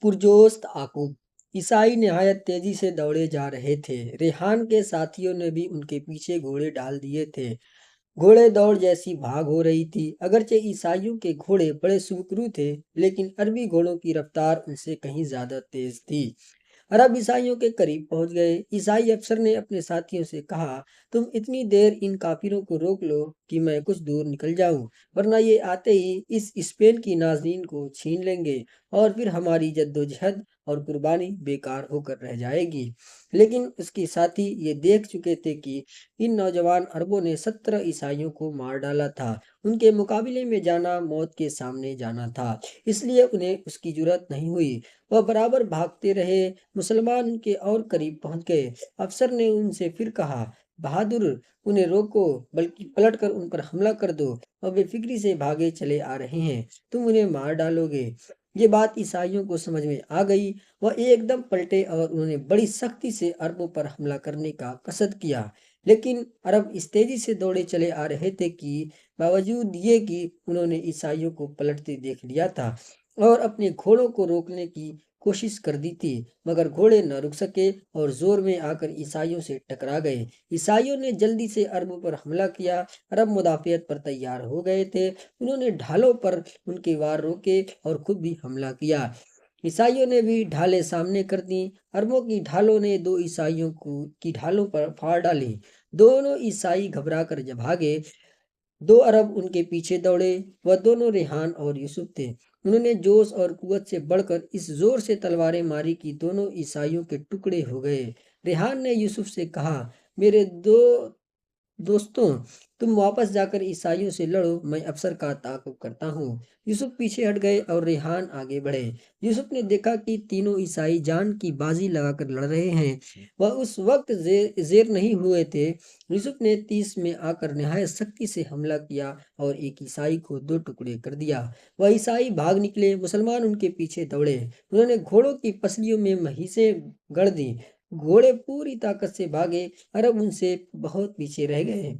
पुरजोश ताक़ुब। ईसाई नहायत तेजी से दौड़े जा रहे थे। रेहान के साथियों ने भी उनके पीछे घोड़े डाल दिए थे। घोड़े दौड़ जैसी भाग हो रही थी। अगरचे ईसाइयों के घोड़े बड़े सुरखरू थे, लेकिन अरबी घोड़ों की रफ्तार उनसे कहीं ज्यादा तेज थी। अरब ईसाइयों के करीब पहुंच गए। ईसाई अफसर ने अपने साथियों से कहा, तुम इतनी देर इन काफिरों को रोक लो कि मैं कुछ दूर निकल जाऊं, वरना ये आते ही इस स्पेन की नाज़रीन को छीन लेंगे और फिर हमारी जद्दोजहद और कुर्बानी बेकार होकर रह जाएगी। लेकिन उसके साथी ये देख चुके थे कि इन नौजवान अरबों ने 17 ईसाइयों को मार डाला था। उनके मुकाबले में जाना मौत के सामने जाना था, इसलिए उन्हें उसकी जुर्रत नहीं हुई। वह बराबर भागते रहे। मुसलमान उनके और करीब पहुंच गए। अफसर ने उनसे फिर कहा, बहादुर, उन्हें रोको, बल्कि पलट कर उन पर हमला कर दो। वह बेफिक्री से भागे चले आ रहे हैं, तुम उन्हें मार डालोगे। ये बात ईसाइयों को समझ में आ गई। वह एकदम पलटे और उन्होंने बड़ी सख्ती से अरबों पर हमला करने का कसद किया। लेकिन अरब इस तेजी से दौड़े चले आ रहे थे कि बावजूद ये कि उन्होंने ईसाइयों को पलटते देख लिया था और अपने घोड़ों को रोकने की कोशिश कर दी थी, मगर घोड़े न रुक सके और जोर में आकर ईसाइयों से टकरा गए। ईसाइयों ने जल्दी से अरबों पर हमला किया। अरब मुदाफियत पर तैयार हो गए थे। उन्होंने ढालों पर उनके वार रोके और खुद भी हमला किया। ईसाइयों ने भी ढालें सामने कर दी। अरबों की ढालों ने दो ईसाइयों को की ढालों पर फाड़ डाली। दोनों ईसाई घबरा कर जब भागे। दो अरब उनके पीछे दौड़े। वह दोनों रेहान और यूसुफ थे। उन्होंने जोश और कुवत से बढ़कर इस जोर से तलवारें मारी कि दोनों ईसाइयों के टुकड़े हो गए। रेहान ने यूसुफ से कहा, मेरे दोस्तों, तुम वापस जाकर ईसाइयों से लड़ो, मैं अफसर का ताक़ुब करता हूँ। यूसुफ पीछे हट गए और रेहान आगे बढ़े। यूसुफ ने देखा कि तीनों ईसाई जान की बाजी लगाकर लड़ रहे हैं। वह उस वक्त जेर नहीं हुए थे। यूसुफ ने 30 में आकर नहायत सख्ती से हमला किया और एक ईसाई को दो टुकड़े कर दिया। वह ईसाई भाग निकले। मुसलमान उनके पीछे दौड़े। उन्होंने घोड़ों की पसलियों में महीसें गड़ दी। घोड़े पूरी ताकत से भागे। अरब उनसे बहुत पीछे रह गए।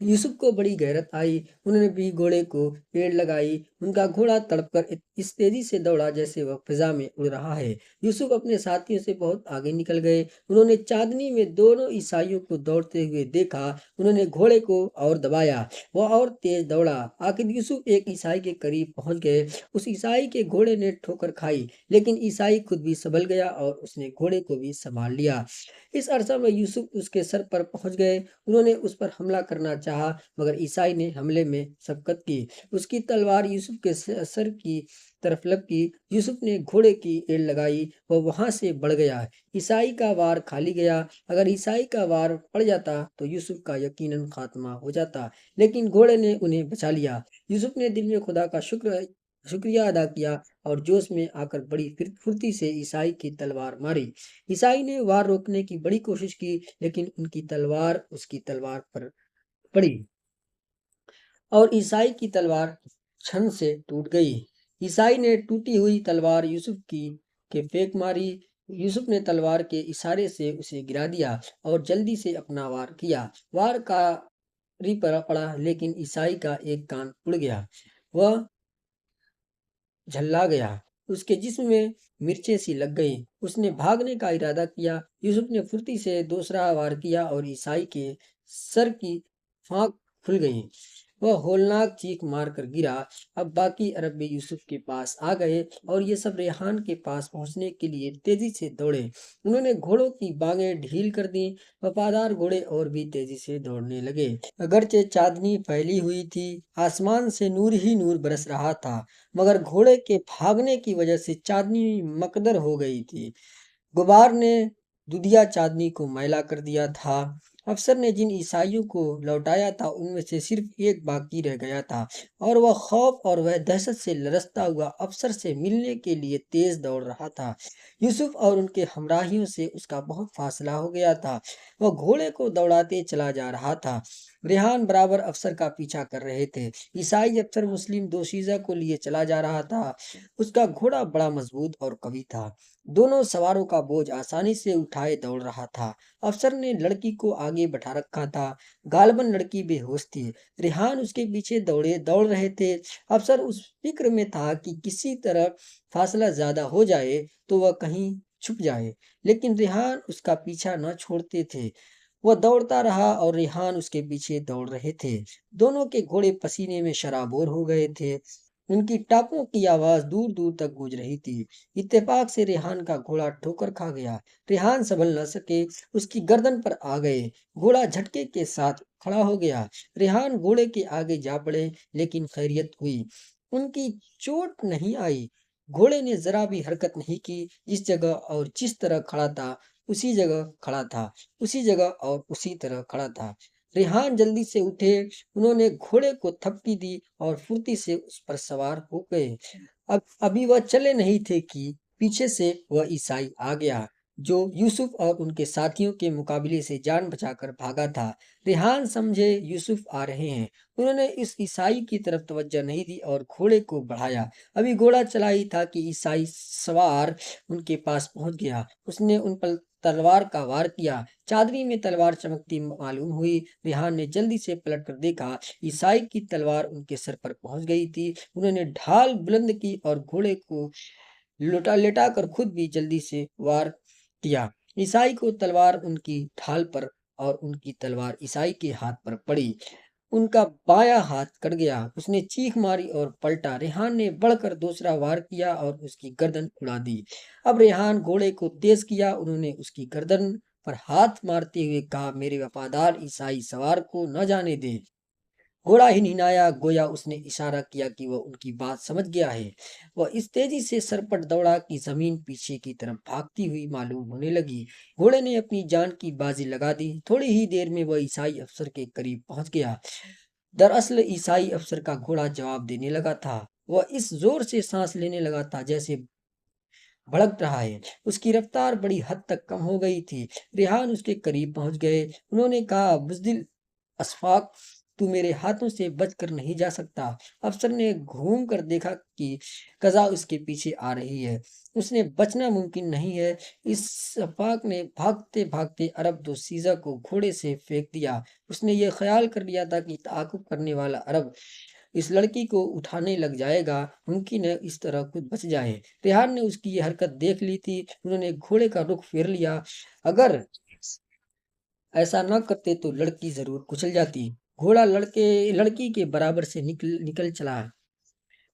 यूसुफ को बड़ी गैरत आई। उन्होंने भी घोड़े को पेड़ लगाई। उनका घोड़ा तड़पकर इस तेजी से दौड़ा जैसे वह फिजा में उड़ रहा है। यूसुफ अपने साथियों से बहुत आगे निकल गए। उन्होंने चांदनी में दोनों ईसाइयों को दौड़ते हुए देखा। उन्होंने घोड़े को और दबाया। वह और तेज दौड़ा। आखिर यूसुफ एक ईसाई के करीब पहुंच गए। उस ईसाई के घोड़े ने ठोकर खाई, लेकिन ईसाई खुद भी संभल गया और उसने घोड़े को भी संभाल लिया। इस अरसा में यूसुफ उसके सर पर पहुंच गए। उन्होंने उस पर हमला करना चाहा, मगर ईसाई ने हमले में सबकत की। उसकी तलवार यूसुफ के सर की तरफ लपकी। यूसुफ ने घोड़े की एड़ लगाई। वह वहां से बढ़ गया। ईसाई का वार खाली गया। अगर ईसाई का वार पड़ जाता तो यूसुफ का यकीनन खात्मा हो जाता, लेकिन घोड़े ने उन्हें बचा लिया। यूसुफ ने दिल में खुदा का शुक्रिया अदा किया और जोश में आकर बड़ी फुर्ती से ईसाई की तलवार मारी। ईसाई ने वार रोकने की बड़ी कोशिश की, लेकिन उनकी तलवार उसकी तलवार पर पड़ी और ईसाई की तलवार क्षण से टूट गई। ईसाई ने टूटी हुई तलवार यूसुफ की के फेंक मारी। यूसुफ ने तलवार के इशारे से उसे गिरा दिया और जल्दी से अपना वार किया। वार का री पर पड़ा, लेकिन ईसाई का एक कान उड़ गया। वह झल्ला गया। उसके जिस्म में मिर्चें सी लग गई। उसने भागने का इरादा किया। यूसुफ ने फुर्ती से दूसरा वार किया और ईसाई के सर की फांक खुल गई। वह होलनाक चीख मार कर गिरा। अब बाकी अरब भी यूसुफ के पास आ गए और ये सब रेहान के पास पहुंचने के लिए तेजी से दौड़े। उन्होंने घोड़ों की बांगें ढील कर दी। वफादार घोड़े और भी तेजी से दौड़ने लगे। अगरचे चांदनी फैली हुई थी, आसमान से नूर ही नूर बरस रहा था, मगर घोड़े के भागने की वजह से चांदनी मकदर हो गई थी। गुबार ने दुधिया चांदनी को मैला कर दिया था। अफसर ने जिन ईसाइयों को लौटाया था उनमें से सिर्फ एक बाकी रह गया था और वह खौफ और वह दहशत से लरसता हुआ अफसर से मिलने के लिए तेज दौड़ रहा था। यूसुफ और उनके हमराहियों से उसका बहुत फासला हो गया था। वह घोड़े को दौड़ाते चला जा रहा था। रेहान बराबर अफसर का पीछा कर रहे थे। ईसाई अफसर मुस्लिम दोशीज़ा को लिए चला जा रहा था। उसका घोड़ा बड़ा मजबूत और कवि था। दोनों सवारों का बोझ आसानी से उठाए दौड़ रहा था। अफसर ने लड़की को आगे बैठा रखा था। गालबन लड़की बेहोश थी। रेहान उसके पीछे दौड़ रहे थे। अफसर उस फिक्र में था कि किसी तरह फासला ज्यादा हो जाए तो वह कहीं छुप जाए, लेकिन रेहान उसका पीछा न छोड़ते थे। वह दौड़ता रहा और रेहान उसके पीछे दौड़ रहे थे। दोनों के घोड़े पसीने में शराबोर हो गए थे। उनकी टापों की आवाज दूर दूर तक गूंज रही थी। इत्तेफाक से रेहान का घोड़ा ठोकर खा गया। रेहान संभल न सके, उसकी गर्दन पर आ गए। घोड़ा झटके के साथ खड़ा हो गया। रेहान घोड़े के आगे जा पड़े, लेकिन खैरियत हुई। उनकी चोट नहीं आई। घोड़े ने जरा भी हरकत नहीं की। जिस जगह और जिस तरह खड़ा था, उसी जगह खड़ा था। उसी जगह और उसी तरह खड़ा था। रेहान जल्दी से उठे। उन्होंने घोड़े को थपकी दी और फुर्ती से उस पर सवार हो गए। अब अभी वह चले नहीं थे कि पीछे से वह ईसाई आ गया, जो यूसुफ और उनके साथियों के मुकाबले से जान बचाकर भागा था। रेहान समझे यूसुफ आ रहे हैं। उन्होंने इस ईसाई की तरफ तवज्जो नहीं दी और घोड़े को बढ़ाया। अभी घोड़ा चला ही था कि ईसाई सवार उनके पास पहुंच गया। उसने उन पर तलवार का वार किया। चादरी में तलवार चमकती मालूम हुई। रेहान ने जल्दी से पलट कर देखा। ईसाई की तलवार उनके सर पर पहुंच गई थी। उन्होंने ढाल बुलंद की और घोड़े को लोटा लेटा कर खुद भी जल्दी से वार किया। ईसाई को तलवार उनकी ढाल पर और उनकी तलवार ईसाई के हाथ पर पड़ी। उनका बायां हाथ कट गया। उसने चीख मारी और पलटा। रेहान ने बढ़कर दूसरा वार किया और उसकी गर्दन उड़ा दी। अब रेहान घोड़े को तेज किया। उन्होंने उसकी गर्दन पर हाथ मारते हुए कहा, मेरे वफादार ईसाई सवार को न जाने दे। घोड़ा हिनहिनाया, गोया उसने इशारा किया कि वह उनकी बात समझ गया है। वह इस तेजी से सरपट दौड़ा कि जमीन पीछे की तरफ भागती हुई मालूम होने लगी। घोड़े ने अपनी जान की बाजी लगा दी। थोड़ी ही देर में वह ईसाई अफसर के करीब पहुंच गया। दरअसल ईसाई अफसर का घोड़ा जवाब देने लगा था। वह इस जोर से सांस लेने लगा था जैसे भड़क रहा है। उसकी रफ्तार बड़ी हद तक कम हो गई थी। रेहान उसके करीब पहुंच गए। उन्होंने कहा, बुज़दिल अशफाक, तू मेरे हाथों से बचकर नहीं जा सकता। अफसर ने घूम कर देखा कि कज़ा उसके पीछे आ रही है। उसने बचना मुमकिन नहीं है। इस अशफाक ने भागते भागते अरब दोशीज़ा को घोड़े से फेंक दिया। उसने ये ख्याल कर लिया था कि ताक़ुब करने वाला अरब इस लड़की को उठाने लग जाएगा। मुमकिन है इस तरह खुद बच जाए। रेहान ने उसकी ये हरकत देख ली थी। उन्होंने घोड़े का रुख फेर लिया। अगर ऐसा न करते तो लड़की जरूर कुचल जाती। घोड़ा लड़की के बराबर से निकल निकल चला।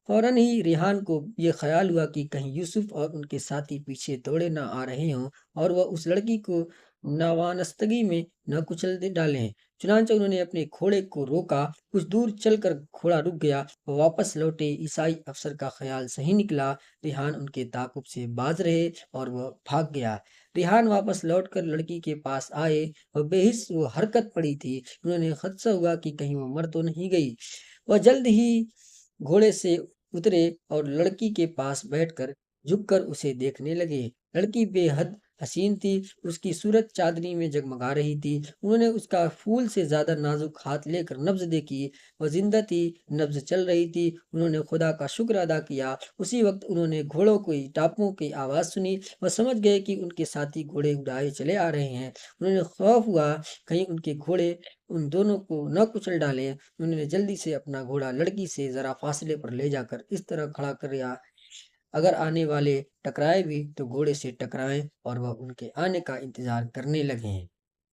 फौरन ही रेहान को ये ख्याल हुआ कि कहीं यूसुफ और उनके साथी पीछे दौड़े न आ रहे हों और वह उस लड़की को नवानस्तगी में न कुचल दे डालें। चुनांचे उन्होंने अपने घोड़े को रोका। कुछ दूर चलकर घोड़ा रुक गया। वह वापस लौटे। ईसाई अफसर का ख्याल सही निकला। रेहान उनके ताकुब से बाज रहे और वह भाग गया। रेहान वापस लौटकर लड़की के पास आए। वह बेहिस वो हरकत पड़ी थी। उन्होंने खदशा हुआ कि कहीं वो मर तो नहीं गई। वह जल्द ही घोड़े से उतरे और लड़की के पास बैठकर झुककर उसे देखने लगे। लड़की बेहद हसीन थी। उसकी सूरत चांदनी में जगमगा रही थी। उन्होंने उसका फूल से ज्यादा नाजुक हाथ लेकर नब्ज देखी। वह जिंदा थी, नब्ज चल रही थी। उन्होंने खुदा का शुक्र अदा किया। उसी वक्त उन्होंने घोड़ों की टापों की आवाज सुनी। वह समझ गए कि उनके साथी घोड़े उड़ाए चले आ रहे हैं। उन्होंने खौफ हुआ कहीं उनके घोड़े उन दोनों को न कुचल डालें। उन्होंने जल्दी से अपना घोड़ा लड़की से जरा फासले पर ले जाकर इस तरह खड़ा कर दिया, अगर आने वाले टकराए भी तो घोड़े से टकराएं और वह उनके आने का इंतजार करने लगे।